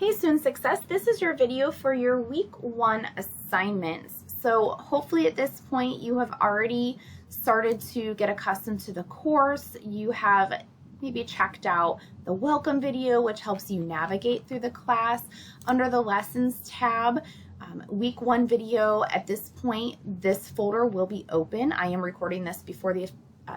Hey Student Success, this is your video for your week 1 assignments. So hopefully at this point you have already started to get accustomed to the course. You have maybe checked out the welcome video, which helps you navigate through the class. Under the lessons tab, week 1 video, at this point this folder will be open. I am recording this before the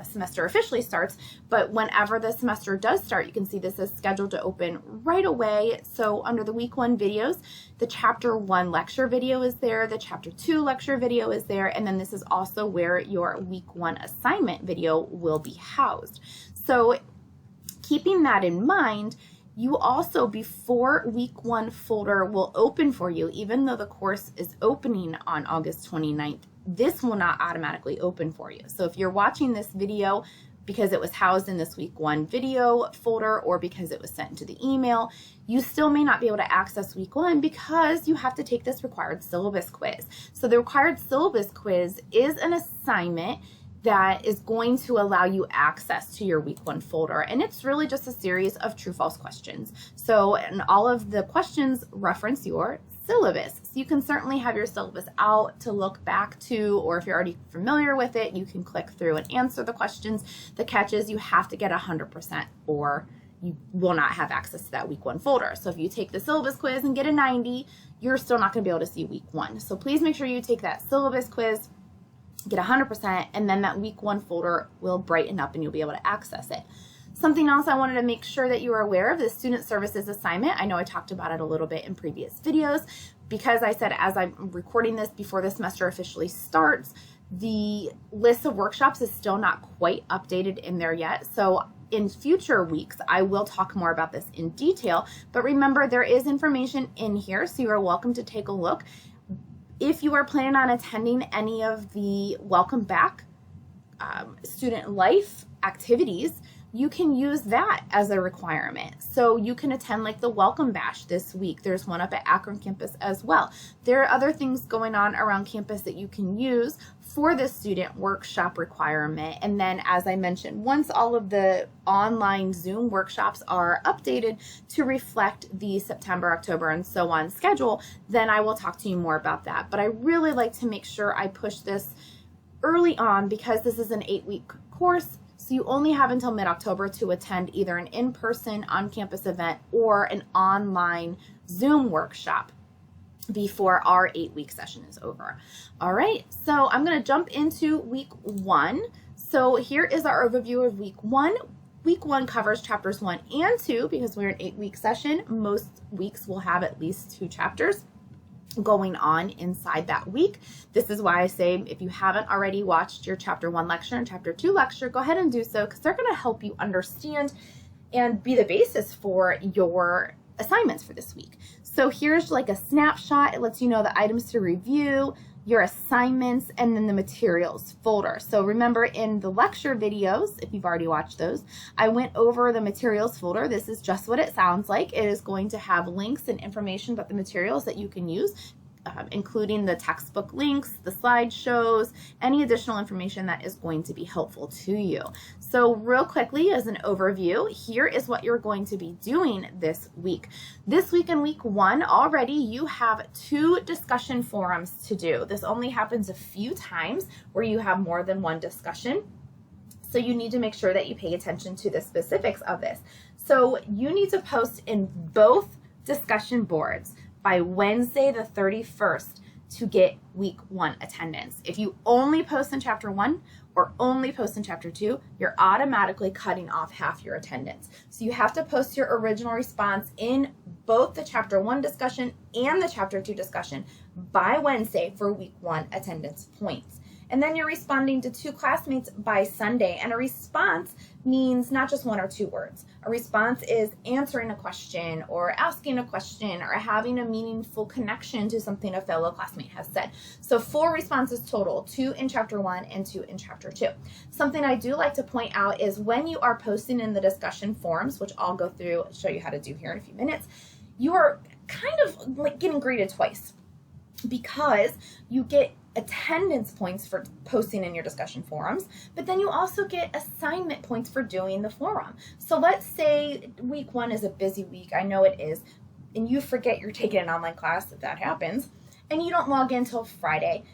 semester officially starts, but whenever the semester does start, you can see this is scheduled to open right away. So under the week 1 videos, the chapter 1 lecture video is there, the chapter 2 lecture video is there, and then this is also where your week 1 assignment video will be housed. So keeping that in mind, you also, before week 1 folder will open for you, even though the course is opening on August 29th, this will not automatically open for you. So if you're watching this video because it was housed in this week 1 video folder or because it was sent into the email, you still may not be able to access week 1 because you have to take this required syllabus quiz. So the required syllabus quiz is an assignment that is going to allow you access to your week 1 folder. And it's really just a series of true-false questions. So, and all of the questions reference your syllabus. So you can certainly have your syllabus out to look back to, or if you're already familiar with it, you can click through and answer the questions. The catch is you have to get 100% or you will not have access to that week 1 folder. So if you take the syllabus quiz and get a 90, you're still not gonna be able to see week 1. So please make sure you take that syllabus quiz, get 100%, and then that week 1 folder will brighten up and you'll be able to access it. Something else I wanted to make sure that you are aware of, the student services assignment. I know I talked about it a little bit in previous videos because I said as I'm recording this before the semester officially starts, the list of workshops is still not quite updated in there yet. So in future weeks, I will talk more about this in detail, but remember there is information in here, so you are welcome to take a look. If you are planning on attending any of the Welcome Back student life activities, you can use that as a requirement. So you can attend like the Welcome Bash this week. There's one up at Akron campus as well. There are other things going on around campus that you can use for the student workshop requirement. And then, as I mentioned, once all of the online Zoom workshops are updated to reflect the September, October, and so on schedule, then I will talk to you more about that. But I really like to make sure I push this early on because this is an 8-week course. So you only have until mid-October to attend either an in-person on-campus event or an online Zoom workshop before our 8-week session is over. All right, so I'm going to jump into week 1. So here is our overview of week 1. Week 1 covers chapters 1 and 2 because we're an 8-week session. Most weeks will have at least 2 chapters going on inside that week. This is why I say if you haven't already watched your chapter 1 lecture and chapter 2 lecture, go ahead and do so because they're going to help you understand and be the basis for your assignments for this week. So here's like a snapshot. It lets you know the items to review, your assignments, and then the materials folder. So remember in the lecture videos, if you've already watched those, I went over the materials folder. This is just what it sounds like. It is going to have links and information about the materials that you can use, including the textbook links, the slideshows, any additional information that is going to be helpful to you. So real quickly as an overview, here is what you're going to be doing this week. This week in week 1 already you have 2 discussion forums to do. This only happens a few times where you have more than 1 discussion. So you need to make sure that you pay attention to the specifics of this. So you need to post in both discussion boards by Wednesday the 31st to get week 1 attendance. If you only post in chapter 1 or only post in chapter 2, you're automatically cutting off half your attendance. So you have to post your original response in both the chapter 1 discussion and the chapter 2 discussion by Wednesday for week 1 attendance points. And then you're responding to 2 classmates by Sunday. And a response means not just 1 or 2 words. A response is answering a question or asking a question or having a meaningful connection to something a fellow classmate has said. So 4 responses total, 2 in chapter 1 and 2 in chapter 2. Something I do like to point out is when you are posting in the discussion forums, which I'll go through and show you how to do here in a few minutes, you are kind of like getting graded twice because you get attendance points for posting in your discussion forums, but then you also get assignment points for doing the forum. So let's say week 1 is a busy week. I know it is. and you forget you're taking an online class, if that happens, and you don't log in until Friday,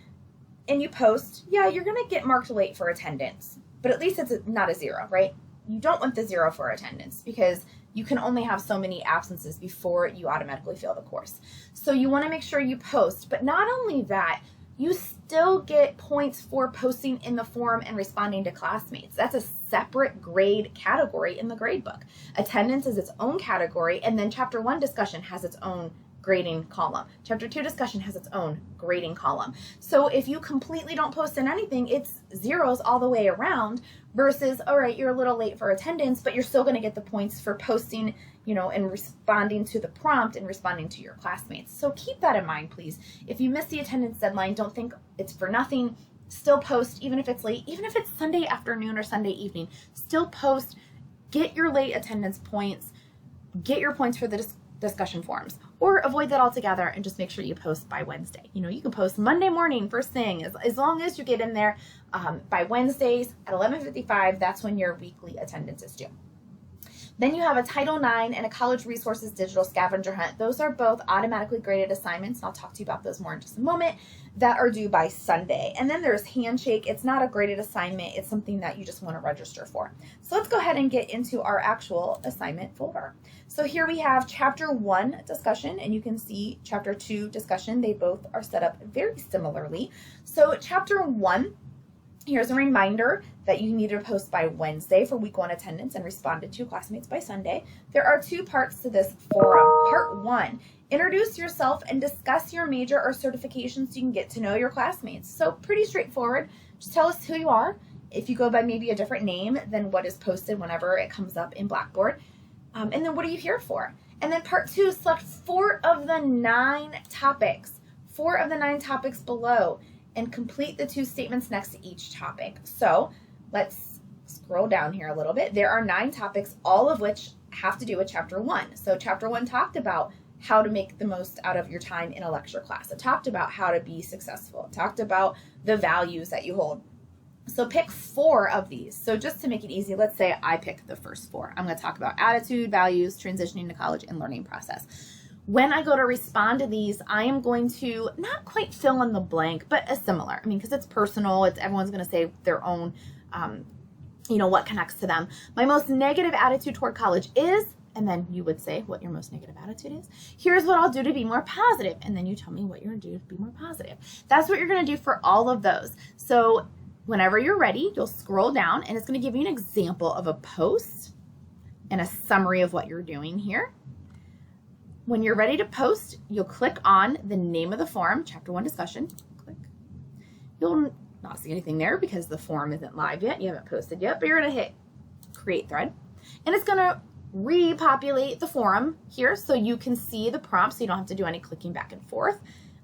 and you post, yeah, you're going to get marked late for attendance, but at least it's not a 0, right? You don't want the 0 for attendance because you can only have so many absences before you automatically fail the course. So you want to make sure you post, but not only that, you still get points for posting in the forum and responding to classmates. That's a separate grade category in the grade book. Attendance is its own category, and then Chapter 1 discussion has its own grading column. Chapter 2 discussion has its own grading column. So if you completely don't post in anything, it's 0s all the way around versus, all right, you're a little late for attendance, but you're still going to get the points for posting, you know, and responding to the prompt and responding to your classmates. So keep that in mind, please. If you miss the attendance deadline, don't think it's for nothing. Still post, even if it's late, even if it's Sunday afternoon or Sunday evening, still post, get your late attendance points, get your points for the discussion forums, or avoid that altogether and just make sure you post by Wednesday. You know, you can post Monday morning, first thing, as long as you get in there by Wednesdays at 11:55, that's when your weekly attendance is due. Then you have a Title IX and a College Resources Digital Scavenger Hunt. Those are both automatically graded assignments, and I'll talk to you about those more in just a moment, that are due by Sunday. And then there's Handshake. It's not a graded assignment. It's something that you just want to register for. So let's go ahead and get into our actual assignment folder. So here we have Chapter 1 discussion, and you can see Chapter 2 discussion. They both are set up very similarly. So Chapter 1, here's a reminder that you need to post by Wednesday for week 1 attendance and responded to classmates by Sunday. There are 2 parts to this forum. Part 1, introduce yourself and discuss your major or certifications so you can get to know your classmates. So pretty straightforward. Just tell us who you are. If you go by maybe a different name than what is posted whenever it comes up in Blackboard. And then what are you here for? And then Part 2, select 4 of the 9 topics. 4 of the 9 topics below, and complete the 2 statements next to each topic. So let's scroll down here a little bit. There are 9 topics, all of which have to do with Chapter 1. So Chapter 1 talked about how to make the most out of your time in a lecture class. It talked about how to be successful. It talked about the values that you hold. So pick 4 of these. So just to make it easy, let's say I pick the first 4. I'm going to talk about attitude, values, transitioning to college, and learning process. When I go to respond to these, I am going to not quite fill in the blank, but a similar. I mean, because it's personal, everyone's going to say their own, you know, what connects to them. My most negative attitude toward college is, and then you would say what your most negative attitude is. Here's what I'll do to be more positive. And then you tell me what you're going to do to be more positive. That's what you're going to do for all of those. So whenever you're ready, you'll scroll down and it's going to give you an example of a post and a summary of what you're doing here. When you're ready to post, you'll click on the name of the forum, Chapter 1 discussion. Click. You'll not see anything there because the forum isn't live yet. You haven't posted yet, but you're going to hit create thread. And it's going to repopulate the forum here so you can see the prompt so you don't have to do any clicking back and forth.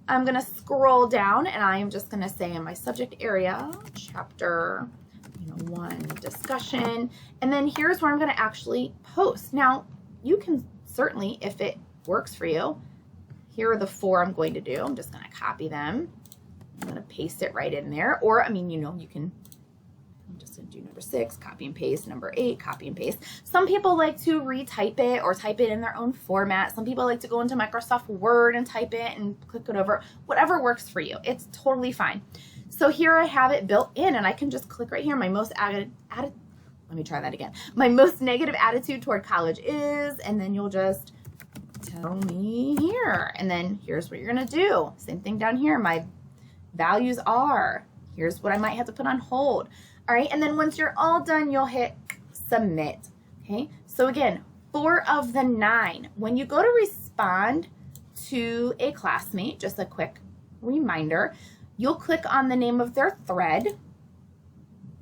I'm going to scroll down and I am just going to say in my subject area, Chapter 1 discussion. And then here's where I'm going to actually post. Now, you can certainly, if it works for you, here are the 4 I'm going to do. I'm just going to copy them. I'm going to paste it right in there. Or, I mean, you know, you can, I'm just going to do number 6, copy and paste, number 8, copy and paste. Some people like to retype it or type it in their own format. Some people like to go into Microsoft Word and type it and click it over. Whatever works for you. It's totally fine. So here I have it built in and I can just click right here. My most let me try that again. My most negative attitude toward college is, and then you'll just tell me here. And then here's what you're going to do. Same thing down here. My values are, here's what I might have to put on hold. All right. And then once you're all done, you'll hit submit. Okay. So again, 4 of the 9. When you go to respond to a classmate, just a quick reminder, you'll click on the name of their thread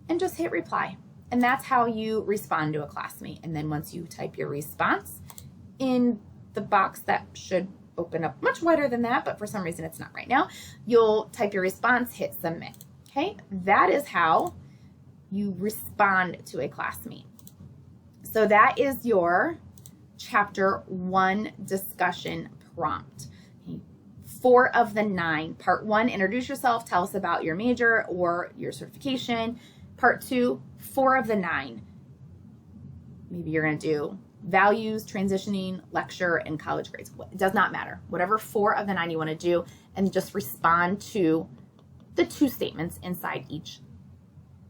and just hit reply. And that's how you respond to a classmate. And then once you type your response in the box that should open up much wider than that, but for some reason it's not right now, you'll type your response, hit submit. Okay, that is how you respond to a classmate. So that is your Chapter 1 discussion prompt. Okay. 4 of the 9. Part 1, introduce yourself, tell us about your major or your certification. Part 2, 4 of the 9. Maybe you're going to do values, transitioning, lecture, and college grades. It does not matter. Whatever 4 of the 9 you want to do, and just respond to the 2 statements inside each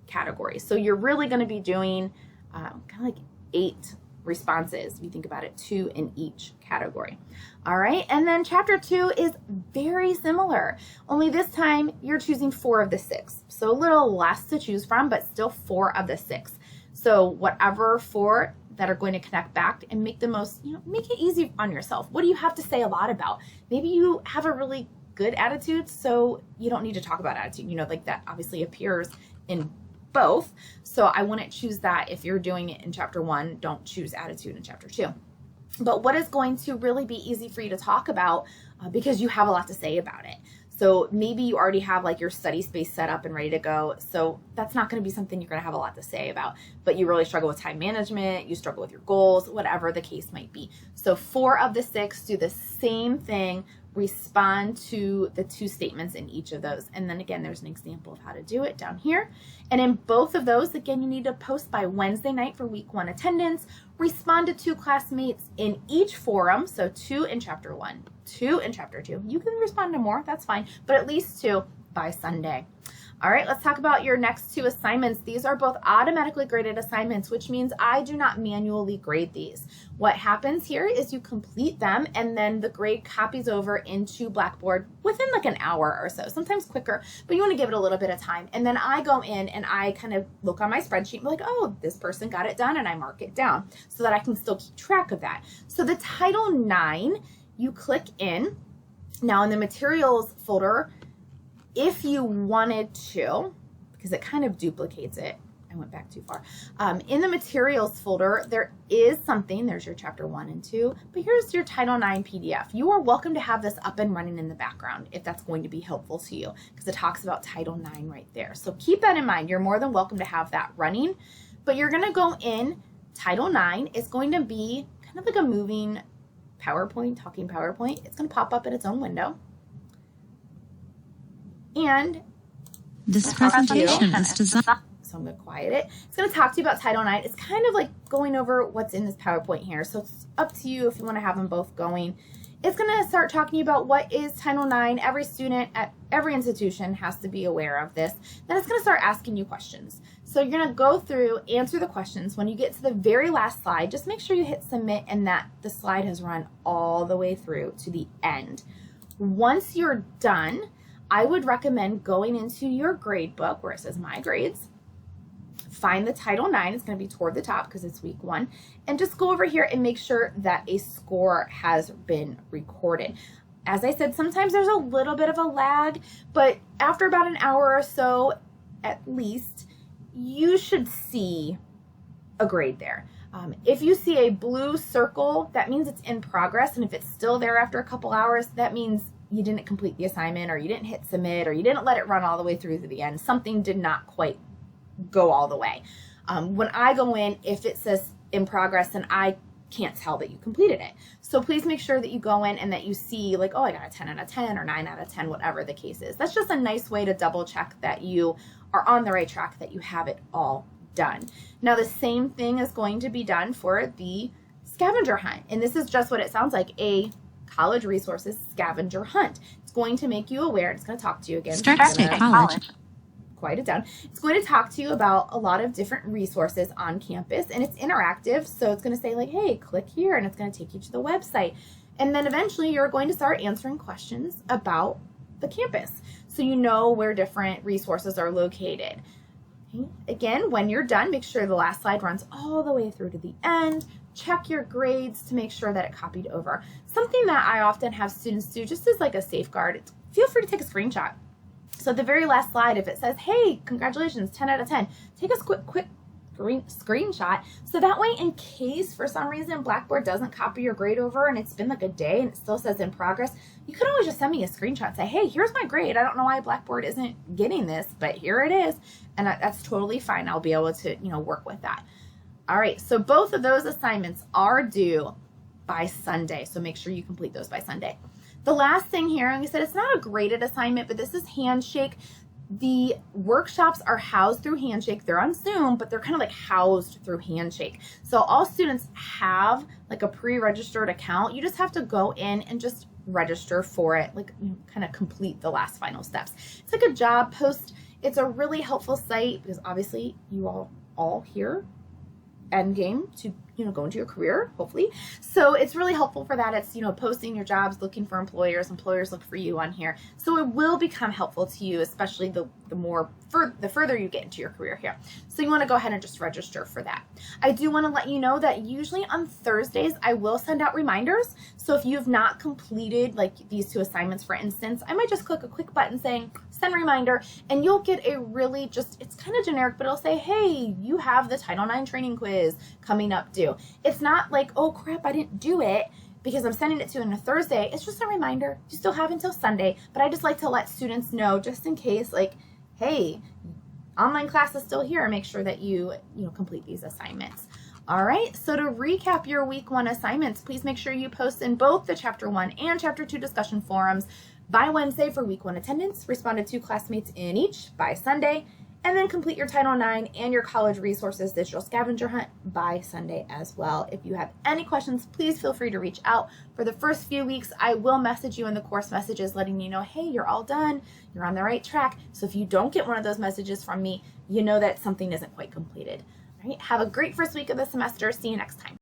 category. So you're really going to be doing kind of like 8 responses. If you think about it, 2 in each category. All right. And then chapter 2 is very similar, only this time you're choosing 4 of the 6. So a little less to choose from, but still 4 of the 6. So whatever 4 that are going to connect back and make the most, make it easy on yourself. What do you have to say a lot about? Maybe you have a really good attitude, so you don't need to talk about attitude. Like that obviously appears in both. So I wouldn't choose that if you're doing it in chapter 1. Don't choose attitude in chapter 2. But what is going to really be easy for you to talk about because you have a lot to say about it. So maybe you already have like your study space set up and ready to go. So that's not going to be something you're going to have a lot to say about, but you really struggle with time management, you struggle with your goals, whatever the case might be. So 4 of the 6 do the same thing, respond to the 2 statements in each of those. And then again, there's an example of how to do it down here. And in both of those, again, you need to post by Wednesday night for week 1 attendance, respond to 2 classmates in each forum. So 2 in chapter 1, 2 in chapter 2. You can respond to more, that's fine, but at least 2 by Sunday. All right, let's talk about your next 2 assignments. These are both automatically graded assignments, which means I do not manually grade these. What happens here is you complete them and then the grade copies over into Blackboard within like an hour or so, sometimes quicker, but you want to give it a little bit of time. And then I go in and I kind of look on my spreadsheet and be like, oh, this person got it done, and I mark it down so that I can still keep track of that. So the Title IX, you click in. Now in the materials folder, if you wanted to, because it kind of duplicates it, I went back too far. In the materials folder, there is something, there's your chapter 1 and 2, but here's your Title IX PDF. You are welcome to have this up and running in the background if that's going to be helpful to you, because it talks about Title IX right there. So keep that in mind. You're more than welcome to have that running, but you're going to go in Title IX. It's going to be kind of like a moving PowerPoint, talking PowerPoint. It's going to pop up in its own window. And this presentation is designed. So I'm going to quiet it. It's going to talk to you about Title IX. It's kind of like going over what's in this PowerPoint here. So it's up to you if you want to have them both going. It's going to start talking about what is Title IX. Every student at every institution has to be aware of this. Then it's going to start asking you questions. So you're going to go through, answer the questions. When you get to the very last slide, just make sure you hit submit and that the slide has run all the way through to the end. Once you're done, I would recommend going into your grade book where it says My Grades, find the Title IX, it's going to be toward the top because it's week 1, and just go over here and make sure that a score has been recorded. As I said, sometimes there's a little bit of a lag, but after about an hour or so, at least, you should see a grade there. If you see a blue circle, that means it's in progress, and if it's still there after a couple hours, that means you didn't complete the assignment, or you didn't hit submit, or you didn't let it run all the way through to the end. Something did not quite go all the way. When I go in, if it says in progress, then I can't tell that you completed it. So please make sure that you go in and that you see like, oh, I got a 10 out of 10 or 9 out of 10, whatever the case is. That's just a nice way to double check that you are on the right track, that you have it all done. Now the same thing is going to be done for the scavenger hunt. And this is just what it sounds like, a college resources scavenger hunt. It's going to make you aware. It's going to talk to you again. Start State College. Quiet it down. It's going to talk to you about a lot of different resources on campus, and it's interactive. So it's going to say like, hey, click here, and it's going to take you to the website. And then eventually you're going to start answering questions about the campus, so you know where different resources are located. Okay. Again, when you're done, make sure the last slide runs all the way through to the end. Check your grades to make sure that it copied over. Something that I often have students do just as like a safeguard, feel free to take a screenshot. So at the very last slide, if it says, hey, congratulations, 10 out of 10, take a quick screenshot. So that way, in case for some reason Blackboard doesn't copy your grade over and it's been like a day and it still says in progress, you can always just send me a screenshot and say, hey, here's my grade. I don't know why Blackboard isn't getting this, but here it is. And that's totally fine. I'll be able to, work with that. All right, so both of those assignments are due by Sunday, so make sure you complete those by Sunday. The last thing here, and we said it's not a graded assignment, but this is Handshake. The workshops are housed through Handshake. They're on Zoom, but they're kind of like housed through Handshake. So all students have like a pre-registered account. You just have to go in and just register for it, like kind of complete the last final steps. It's like a job post. It's a really helpful site because obviously you all here end game to go into your career, hopefully. So it's really helpful for that. It's posting your jobs, looking for employers look for you on here. So it will become helpful to you, especially the further you get into your career here. So you want to go ahead and just register for that. I do want to let you know that usually on Thursdays I will send out reminders. So if you have not completed like these 2 assignments, for instance, I might just click a quick button saying send reminder, and you'll get a really it's kind of generic, but it'll say, hey, you have the Title IX training quiz coming up due. It's not like, oh crap, I didn't do it because I'm sending it to you on a Thursday. It's just a reminder. You still have until Sunday, but I just like to let students know just in case, like, hey, online class is still here. Make sure that you complete these assignments. All right, so to recap your week 1 assignments, please make sure you post in both the Chapter 1 and Chapter 2 discussion forums by Wednesday for week 1 attendance, respond to 2 classmates in each by Sunday, and then complete your Title IX and your college resources digital scavenger hunt by Sunday as well. If you have any questions, please feel free to reach out. For the first few weeks, I will message you in the course messages letting you know, hey, you're all done, you're on the right track. So if you don't get one of those messages from me, you know that something isn't quite completed. All right, have a great first week of the semester. See you next time.